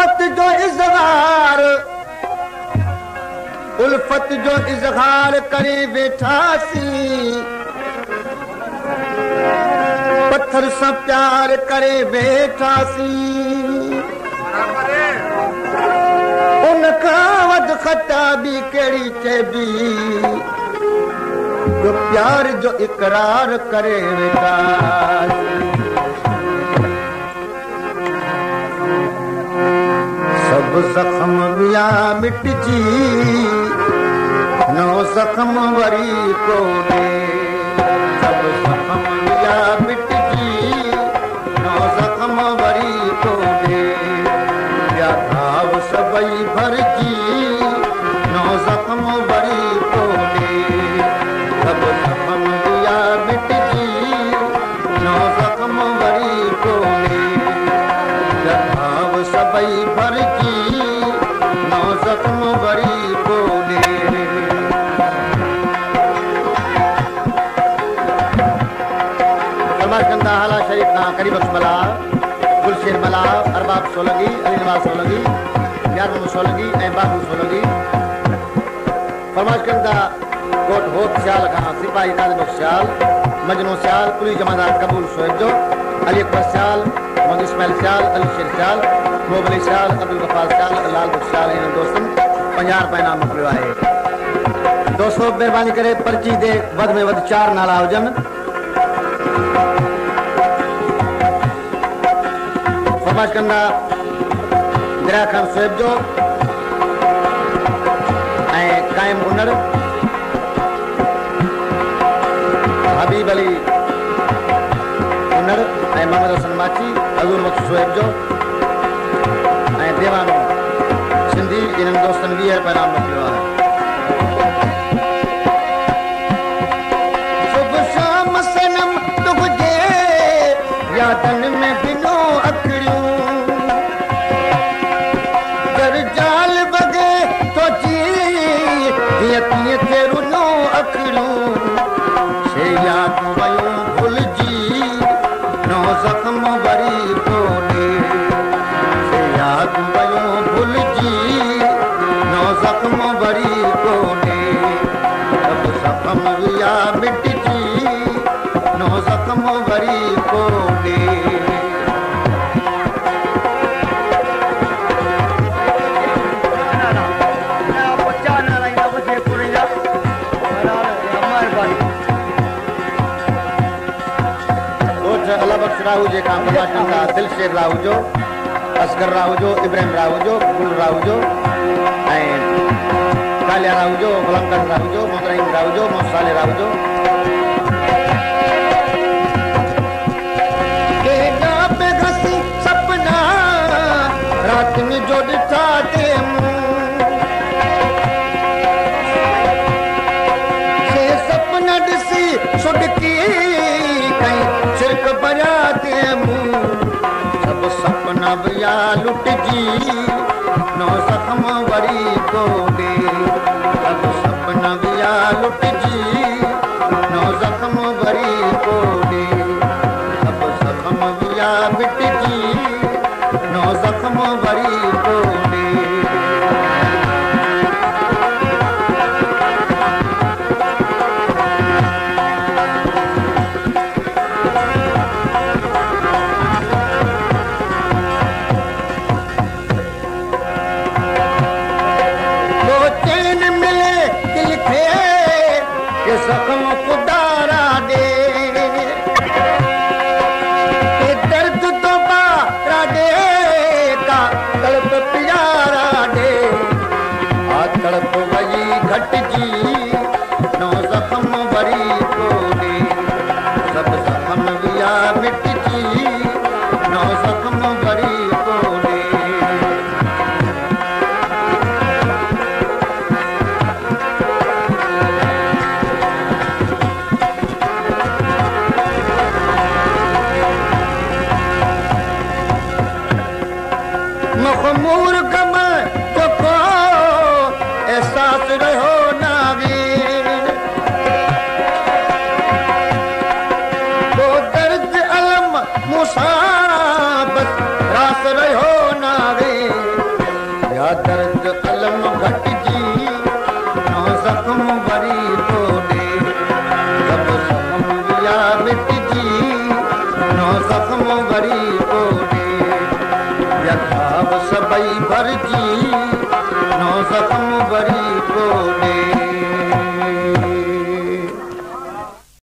उल्फत जो इज़हार उल्फत जो इज़हार करे वेठासीं पत्थर सां प्यार करे वेठासीं उन खां वध ख़ता बि कहिड़ी चइबी जो प्यार जो इक़रार करे वेठासीं सब ज़ख़्म विया मिटजी नओ ज़ख़्म वरी कोन्हे सब ज़ख़्म विया मिटजी नओ ज़ख़्म वरी कोन्हे या घाव सभई भरिजी नओ ज़ख़्म वरी कोन्हे सब ज़ख़्म विया मिटजी नओ ज़ख़्म वरी कोन्हे या घाव सभई भरिजी नओ ज़ख़्म वरी कोन्हे कंदा हाला शरीफ खां करीब बला गुलशेर बला अरबाब सोलंगी अली नवाज़ सोलंगी यार मोहम्मद सोलंगी ऐं बाबू सोलंगी फरमाइश कंदा कोट होत सियाल खां सिपाही नाज़िम सियाल मजनू सियाल पुलिस जमादार कबूल शोएब जो अली अकबर सियाल मोहम्मद इस्माइल सियाल अली शेर सियाल मोहम्मद सियाल अब्दुल गफ्फार सियाल लाल बुख सियाल इन दोस्तनि 50 रुपया इनाम मोकिलियो आहे दोस्तों महिरबानी करे पर्ची ते वध में वध 4 नाला हुजनि फरमाइश कंदा दरिया खान शोएब जो ऐं काइम हुनर हबीब अली हुनर ऐं मोहम्मद हसन माची हज़ूर मुफ्ती शोएब जो ऐं देवानो सिंधी इन्हनि दोस्तनि 20 रुपया इनाम मोकिलियो आहे सुबुह शाम सनम तुंहिंजे यादनि में बिनो अखड़ियूं जाल बगे तो जी तीअं ते रुनो अखड़ियूं से याद वयूं भुलिजी नओ ज़ख़्म वरी कोन्हे से याद वयूं भुलिजी नओ ज़ख़्म वरी कोन्हे सब ज़ख़्म विया मिटजी नओ ज़ख़्म वरी कोन्हे राहू जे खां फरमाइश कंदा दिलशेर राहू जो असगर राहू जो इब्राहिम राहू जो गुल राहू जो ऐं कालिया राहू जो गुलामगंज राहू जो मोहम्मद रहीम राहू जो मोहम्मद साले राहू जो केॾा पे घसी सपना रात में जो ॾिठा ते से सपना ॾिसी सुडकी चिरक भरिया ते सब सपना विया लुटजी नओ ज़ख़्म वरी कोन्हे सब सपना विया लुटजी नओ ज़ख़्म वरी कोन्हे सब ज़ख़्म विया मिटजी नओ ज़ख़्म वरी कोन्हे ज़ख़्म खुदारा दे दर्द तो बारा दे का तड़प प्यारा दे आ तड़प वही घटजी नओ ज़ख़्म वरी कोन्हे सब ज़ख़्म विया मिटजी नओ ज़ख़्म वरी कोन्हे मखमूर गम तो को एहसास रहो नावीर तो दर्द अलम मुसाबत रास रहो नावीर जख्म वरी कोने यथाव सबई भरजी नो जख्म वरी